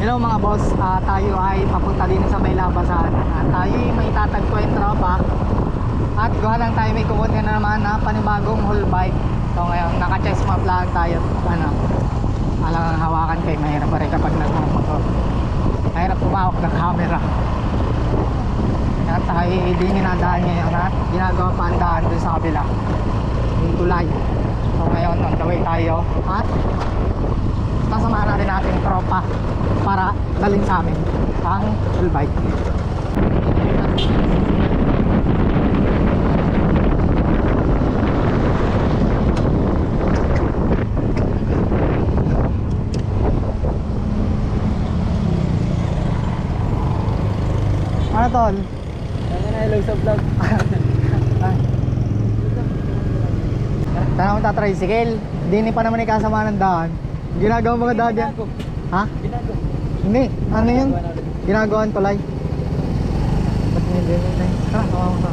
Hello mga boss, tayo ay papunta din sa may labasan. Tayo ay may tatagpo yung tropa. At gawa lang tayo may kukunin na naman na panibagong whole bike. So ngayon, naka-chest map lang tayo. Alang hawakan kayo, mahirap pa rin kapag nagmamag. Mahirap tumawak ng camera. Kaya tayo hindi ninadaan ngayon at ginagawa pa ang daan dun sa kabila. Yung tulay. So ngayon, on the way tayo. At kasamahan natin natin tropa para dalhin sa amin ang full bike. Ano tol? Kaya na hello sa vlog. Tanong ta tricycle. Hindi pa naman ikasama ng daan. Ginagawa mga daan yan. Ha? Binago. Hindi. Ano yun? Ginagawan tulay. Ba't hindi yun? Tara, kawawa ka.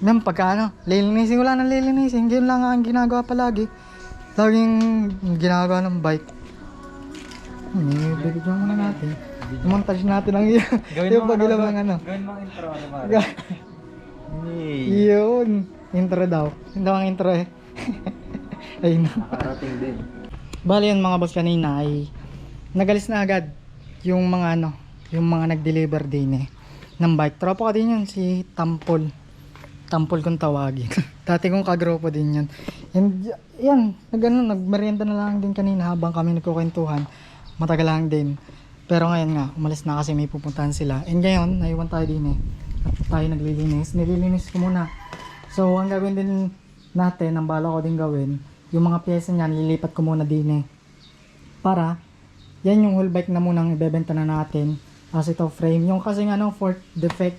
Nang pagka lilinisin, wala nang lilinisin. Yun lang ang ginagawa palagi. Laging ginagawa ng bike. Bigyan muna natin. I-montage natin ang yung pag-ilang ng ano. Gawin mo ang intro. Yun. Intro daw. Hindi ang intro eh. Ayun na. Nakarating din. Bali yun mga boss, kanina ay nagalis na agad yung mga yung mga nag-deliver din ng bike. Tropa ko din yun, si Tampol. Tampol kung tawagin. Dati kong kagrupo din yun. And yan, nagmerienda na lang din kanina habang kami nagkukwentuhan. Matagal lang din. Pero ngayon nga, umalis na kasi may pupuntahan sila. And ngayon, naiwan tayo din at tayo naglilinis. Nililinis ko muna. So, ang gagawin din natin, ang bala ko din gawin, yung mga pyesa niyan, lilipat ko muna din para, yan yung whole bike na munang ibebenta na natin. As ito frame. Yung kasi fourth defect.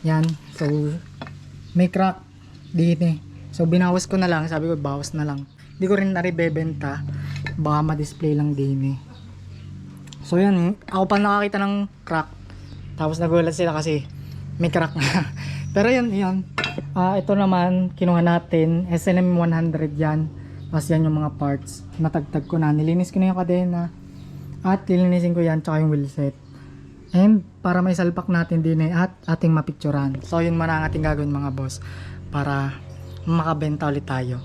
Yan. So, may crack din So, binawas ko na lang. Sabi ko, bawas na lang. Hindi ko rin naribebenta. Baka ma-display lang din So yan, ako pa nakakita ng crack. Tapos nagulat sila kasi may crack na. Pero yun. Ito naman, kinuha natin. SNM 100 yan. Tapos yan yung mga parts. Natagtag ko na. Nilinis ko na yung kadena. At lilinisin ko yan, tsaka yung wheelset. And para may salpak natin din at ating mapicturan. So yun muna ang ating gagawin mga boss. Para makabenta ulit tayo.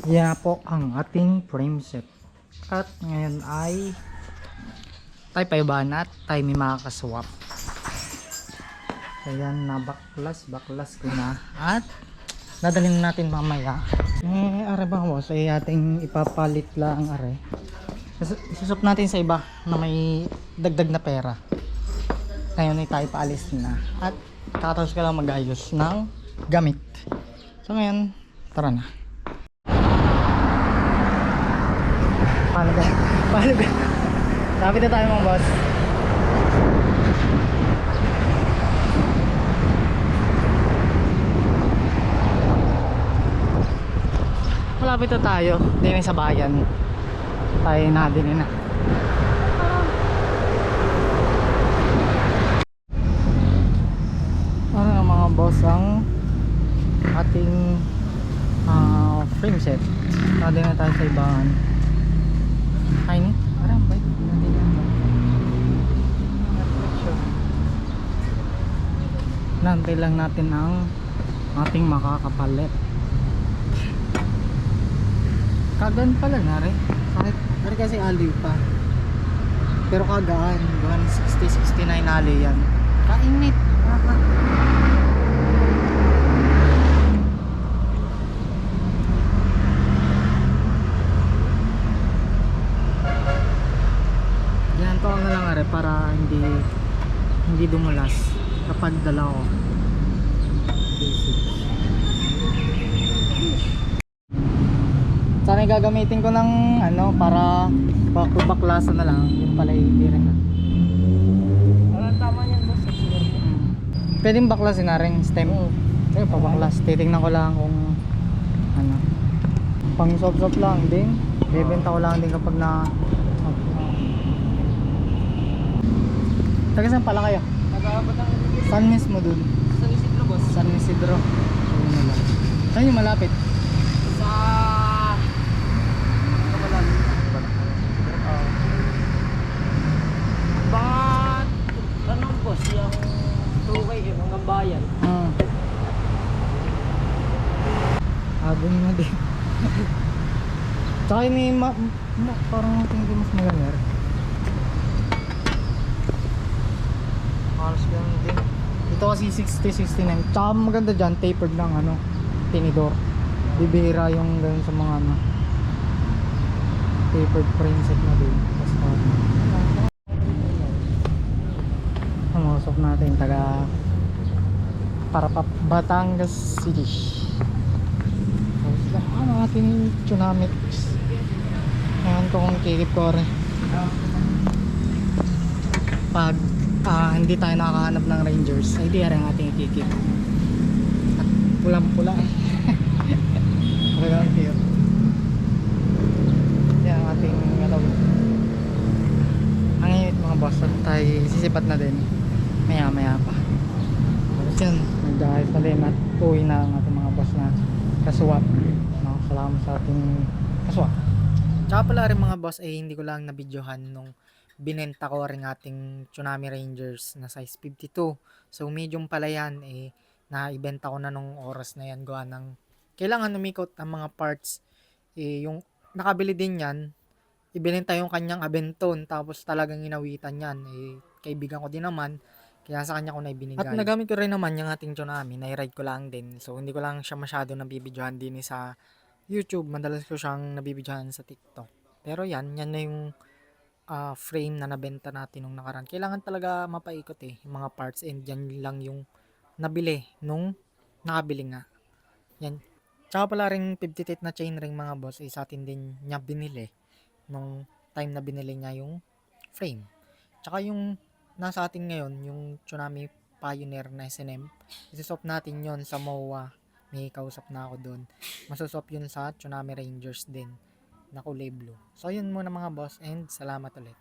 Yan po ang ating frame set. At ngayon ay tayo paibahan at tayo may makakaswap. Ayan na baklas ko na. At dadalhin natin mamaya. Are ba boss ay ating ipapalit lang are. Isusop natin sa iba na may dagdag na pera. Ngayon ay tayo paalis na. At kakatapos ka lang mag-ayos ng gamit. So ngayon, tara na. Paano ba? Lapit na tayo mga boss. Malapit na tayo. Din sa bayan. Tayo na din na. Ano nga mga boss ang ating frame set. Nandun na tayo sa ibahan. Kain eh. Parang bike natin yan. Nantay lang natin ang ating makakapalit. Kagaan pala na rin. Sakit. Pero kasi aliw pa. Pero kagaan. 160-69 aliw yan. Kainit. Ginanto na lang are para hindi dumulas kapag dala ko. Basic. Sana gagamitin ko ng para baklasan na lang. Yun pala hindi rin na. Tama niyan boss. Pwedeng baklasin na rin stem. Ayun, pabaklas. Titingnan ko lang kung pang soft lang din. Bebenta ko lang din kapag na taga saan pala kayo? Nag-aabot ang San mismo dun? San Isidro boss. San Isidro. Ayun na lang. Saan yung malapit? Sa... Kabalan. Bakit? Anong boss? Yung 2K hanggang bayan. Agong na din. Tsaka yun may parang tingin mas maganda. Halos lang din. Ito kasi 60-69. Tsaka maganda dyan, tapered lang ano, tinidor. Bibihira yung ganun sa mga ano, tapered frame set na din. Basta umusok natin taga Parapap, Batangas City. Tapos lang ano ating Tsunami. Ngayon ko kung kikip ko rin pag hindi tayo nakakahanap ng Rangers ay di rin ating ikikip at pulang pula talagang cute yan ang ating ano ang init mga boss at tayo sisipat na din maya maya pa tapos yun nag-ayos na din at uwi na ang ating mga boss na kaswap no? Salamat sa ating kaswap. Tsaka pala rin mga boss ay hindi ko lang nabidyohan nung binenta ko rin ating Tsunami Rangers na size 52. So medium pala yan eh naibenta ko na nung oras na yan gawa ng kailangan umikot ang mga parts eh yung nakabili din yan ibinenta yung kanyang Abenton tapos talagang inawitan yan eh kaibigan ko din naman kaya sa kanya ko na ibinigay. At nagamit ko rin naman yung ating Tsunami na-ride ko lang din so hindi ko lang siya masyado nabibidyohan din sa YouTube, madalas ko siyang nabibidyohan sa TikTok. Pero yan na yung frame na nabenta natin nung nakaraan. Kailangan talaga mapaikot yung mga parts and yan lang yung nabili nung nakabili nga. Yan. Tsaka pala ring 58 na chain ring mga boss sa atin din niya binili nung time na binili niya yung frame. Tsaka yung nasa atin ngayon, yung Tsunami Pioneer na SNM, isisop natin yon sa MOA. May kausap na ako doon. Masusop yun sa Tsunami Rangers din na kulay blue. So yun muna mga boss and salamat ulit.